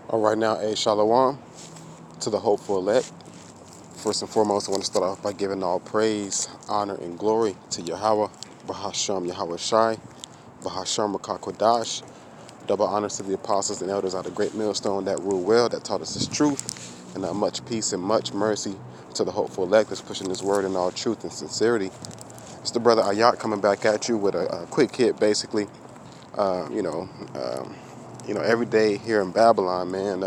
All right, now, Shalom to the hopeful elect. First and foremost, I want to start off by giving all praise, honor, and glory to Yahweh, Bahasham Yahweh Shai, Bahasham Makakwadash. Double honors to the apostles and elders out of great millstone that rule well, that taught us His truth, and much peace and much mercy to the hopeful elect that's pushing His word in all truth and sincerity. It's the brother Ayat coming back at you with a quick hit, basically. Uh, you know, um, every day here in Babylon, man.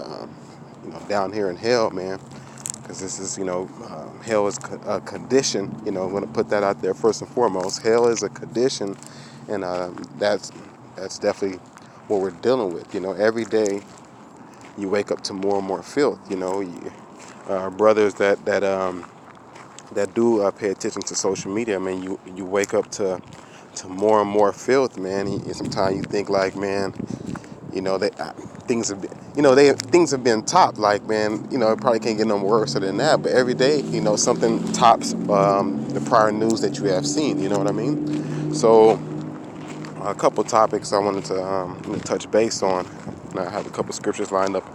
Down here in hell, man. Because this is, hell is a condition. I'm going to put that out there first and foremost. Hell is a condition, and that's definitely what we're dealing with. Every day you wake up to more and more filth. Brothers that do pay attention to social media. I mean, you wake up to more and more filth, man. Sometimes you think like, man, that things have been, things have been topped. Like, man, it probably can't get no worse than that. But every day, something tops the prior news that you have seen. You know what I mean? So, a couple topics I wanted to touch base on. And I have a couple scriptures lined up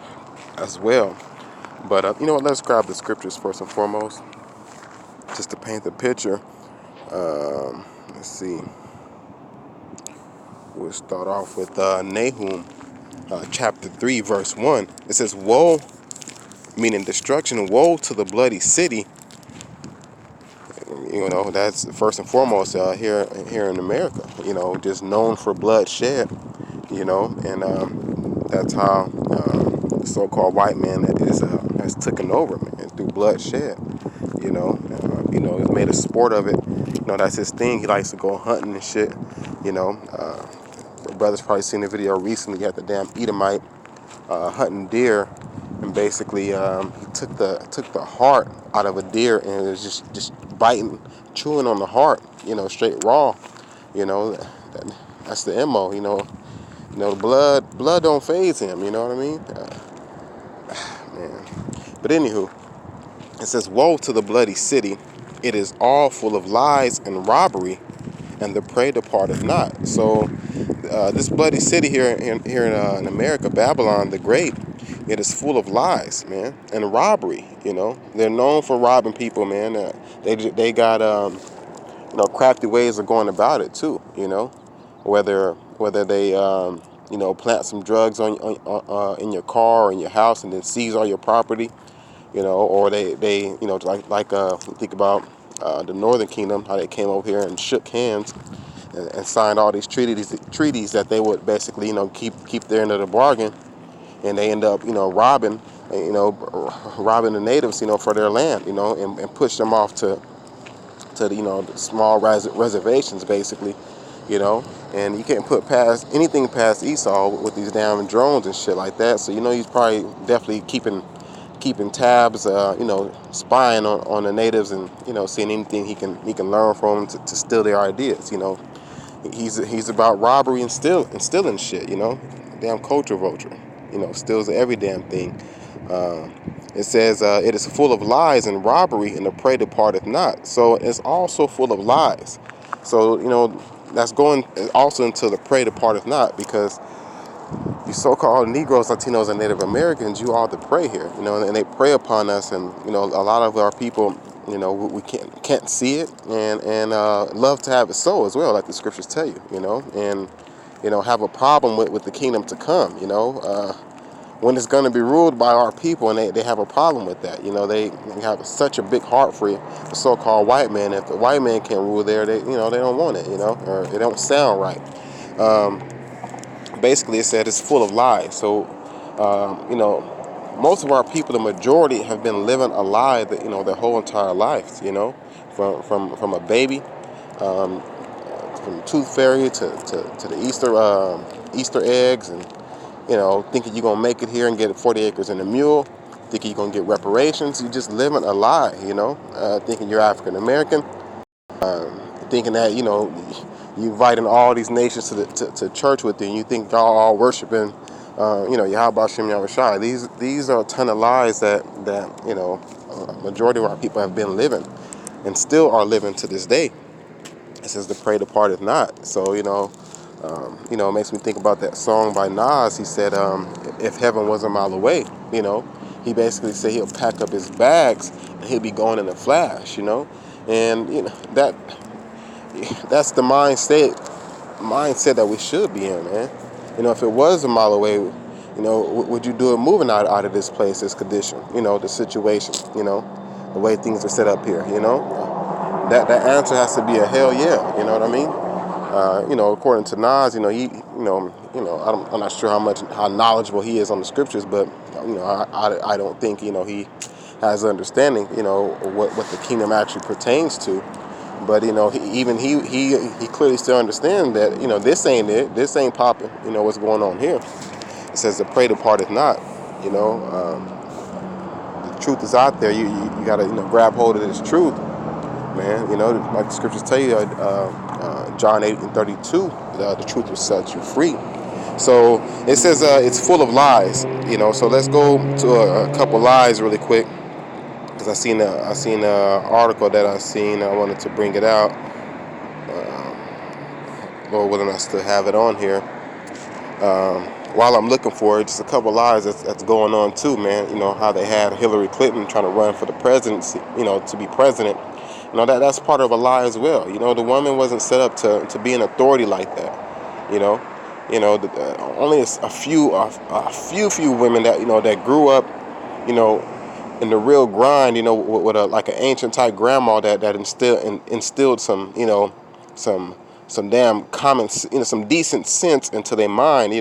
as well. But let's grab the scriptures first and foremost, just to paint the picture. Let's see. We'll start off with Nahum, chapter 3, verse 1. It says, "Woe," meaning destruction, "woe to the bloody city." That's first and foremost here in America. Just known for bloodshed. And that's how the so-called white man has taken over, man, through bloodshed. He's made a sport of it. That's his thing. He likes to go hunting and shit. You know, uh, Brother's probably seen the video recently at the damn Edomite hunting deer, and basically he took the heart out of a deer and it was just biting, chewing on the heart, straight raw. That's the mo. The blood don't faze him. You know what I mean, man. But anywho, it says, "Woe to the bloody city! It is all full of lies and robbery, and the prey departeth not." So this bloody city here in America, Babylon the Great, it is full of lies, man, and robbery. They're known for robbing people, man. They got crafty ways of going about it too. Whether they plant some drugs in your car or in your house and then seize all your property. Or they think about the Northern Kingdom, how they came over here and shook hands and signed all these treaties that they would basically, keep their end of the bargain, and they end up, robbing the natives, for their land, and push them off to the small reservations, basically, and you can't put past anything past Esau with these damn drones and shit like that. So he's probably definitely keeping tabs, spying on the natives, and seeing anything he can learn from them to steal their ideas. He's about robbery and stealing shit. Damn culture vulture. Steals every damn thing. Uh, it says it is full of lies and robbery, and the prey departeth not. So it's also full of lies. So that's going also into the prey departeth not, because you so-called Negroes, Latinos, and Native Americans, you are the prey here, and they prey upon us, and a lot of our people, we can't see it, and love to have it so as well, like the scriptures tell you, and have a problem with the kingdom to come, when it's going to be ruled by our people, and they have a problem with that, they have such a big heart for the so-called white man. If the white man can't rule there, they don't want it, or it don't sound right. Basically, it said it's full of lies. So, most of our people, the majority, have been living a lie that their whole entire lives. From a baby, from tooth fairy to the Easter eggs, and thinking you're gonna make it here and get 40 acres and a mule, thinking you're gonna get reparations. You're just living a lie. Thinking you're African American, thinking that you inviting all these nations to church with you, and you think y'all all worshiping, Yahweh Shem Yahweh Shai. These are a ton of lies that majority of our people have been living, and still are living to this day. It says the prey departeth not. So it makes me think about that song by Nas. He said, if heaven was a mile away. He basically said he'll pack up his bags and he'll be going in a flash. And that's the mindset that we should be in, man. If it was a mile away, would you do it moving out of this place, this condition, the situation, the way things are set up here, that answer has to be a hell yeah. You know what I mean? According to Nas, I'm not sure how knowledgeable he is on the scriptures, but I don't think he has understanding, what the kingdom actually pertains to. But he clearly still understands that this ain't it, this ain't popping. What's going on here? It says the prey departeth not. The truth is out there. You gotta grab hold of this truth, man. Like the scriptures tell you, John 8:32, the truth will set you free. So it says it's full of lies. So let's go to a couple lies really quick, because I seen a article that I seen. I wanted to bring it out. Lord willing, I still have it on here. While I'm looking for it, just a couple lies that's going on too, man. How they had Hillary Clinton trying to run for the presidency, to be president. That's part of a lie as well. The woman wasn't set up to be an authority like that. Only a few women that that grew up, in the real grind, with like an ancient type grandma that instilled some damn common, some decent sense into their mind.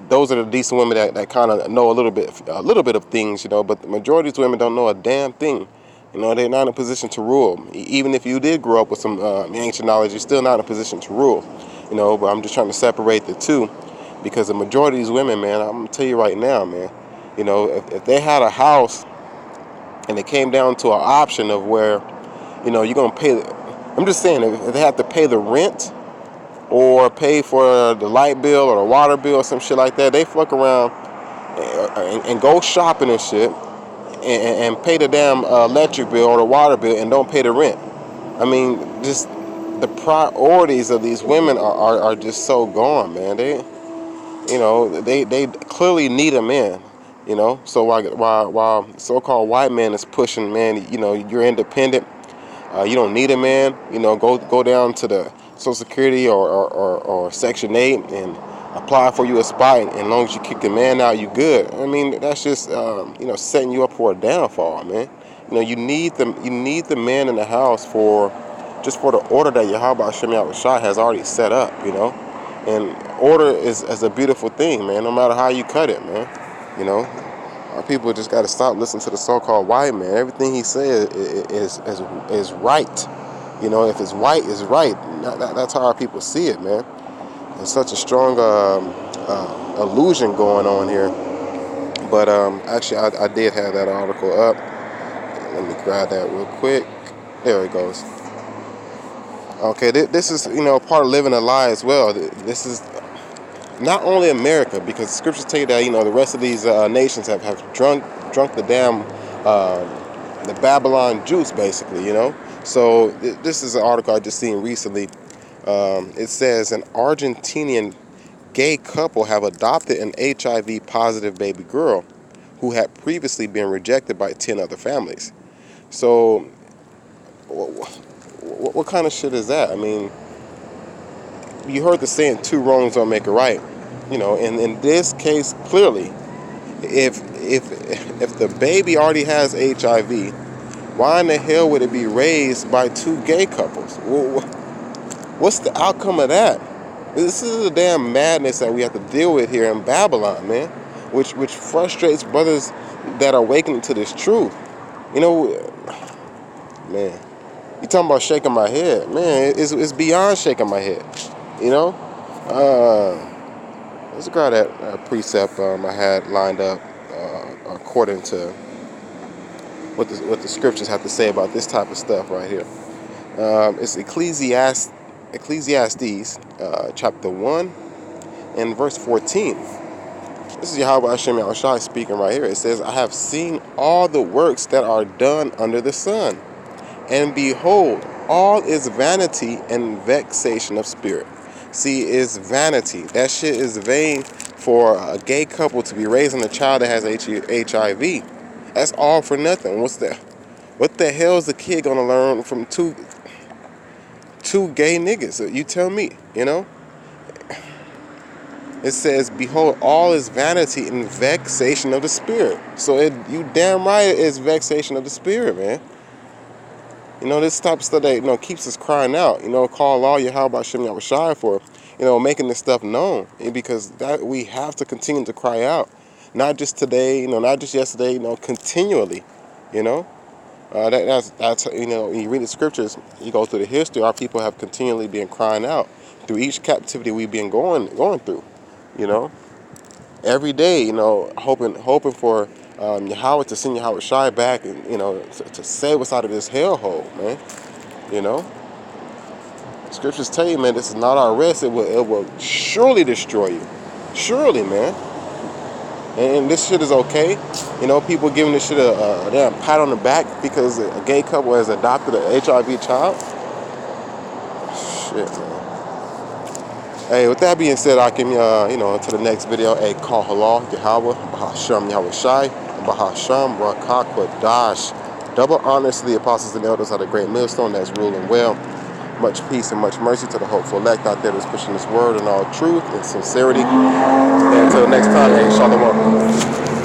Those are the decent women that kind of know a little bit of things. But the majority of these women don't know a damn thing. They're not in a position to rule. Even if you did grow up with some ancient knowledge, you're still not in a position to rule. But I'm just trying to separate the two, because the majority of these women, man, I'm gonna tell you right now, man. If they had a house and it came down to an option of where, you're gonna pay. I'm just saying, if they have to pay the rent or pay for the light bill or the water bill or some shit like that, they fuck around and go shopping and shit and pay the damn electric bill or the water bill and don't pay the rent. I mean, just the priorities of these women are just so gone, man. They clearly need a man. So while so-called white man is pushing, man, you're independent. You don't need a man. Go down to the Social Security or Section 8 and apply for you a spot. And as long as you kick the man out, you good. I mean, that's just setting you up for a downfall, man. You need the man in the house for the order that Yahweh Shem Shai has already set up. And order is a beautiful thing, man. No matter how you cut it, man. Our people just got to stop listening to the so-called white man. Everything he says is right. If it's white, it's right. That's how our people see it, man. There's such a strong illusion going on here. But actually, I did have that article up. Let me grab that real quick. There it goes. Okay, this is part of living a lie as well. This is not only America, because the scriptures tell you that the rest of these nations have drunk the damn the Babylon juice, basically. So this is an article I just seen recently. It says an Argentinian gay couple have adopted an HIV positive baby girl who had previously been rejected by 10 other families. So what kind of shit is that? I mean, you heard the saying, two wrongs don't make a right. And in this case, clearly, if the baby already has HIV, why in the hell would it be raised by two gay couples? What's the outcome of that? This is the damn madness that we have to deal with here in Babylon, man, which frustrates brothers that are awakening to this truth. Man, you talking about shaking my head, man? It's beyond shaking my head. Let's grab that precept I had lined up according to what the scriptures have to say about this type of stuff right here. It's Ecclesiastes chapter 1 and verse 14. This is Yahweh Hashem Yahushai speaking right here. It says, I have seen all the works that are done under the sun, and behold, all is vanity and vexation of spirit. See, it's vanity. That shit is vain for a gay couple to be raising a child that has HIV. That's all for nothing. What the hell is the kid gonna learn from two gay niggas? You tell me, It says, behold, all is vanity and vexation of the spirit. So you damn right it's vexation of the spirit, man. This type of stuff that, keeps us crying out. Call all Yahweh Shem Yahushai for, making this stuff known. Because that we have to continue to cry out. Not just today, not just yesterday, continually, you know. That's when you read the scriptures, you go through the history, our people have continually been crying out through each captivity we've been going through, you know. Every day, hoping for Yahweh to send Yahweh Shai back and, to save us out of this hellhole, man. You know. Scriptures tell you, man, this is not our rest. It will surely destroy you. Surely, man. And this shit is okay. People giving this shit a damn pat on the back because a gay couple has adopted an HIV child. Shit, man. Hey, with that being said, I can, to the next video. Hey, call halal, Yahweh, Bahasham Yahweh Shai, Bahasham Rakakwa Dash. Double honors to the apostles and elders of the great millstone that's ruling well. Much peace and much mercy to the hopeful elect out there that's pushing this word in all truth and sincerity. And until next time, hey, shalom.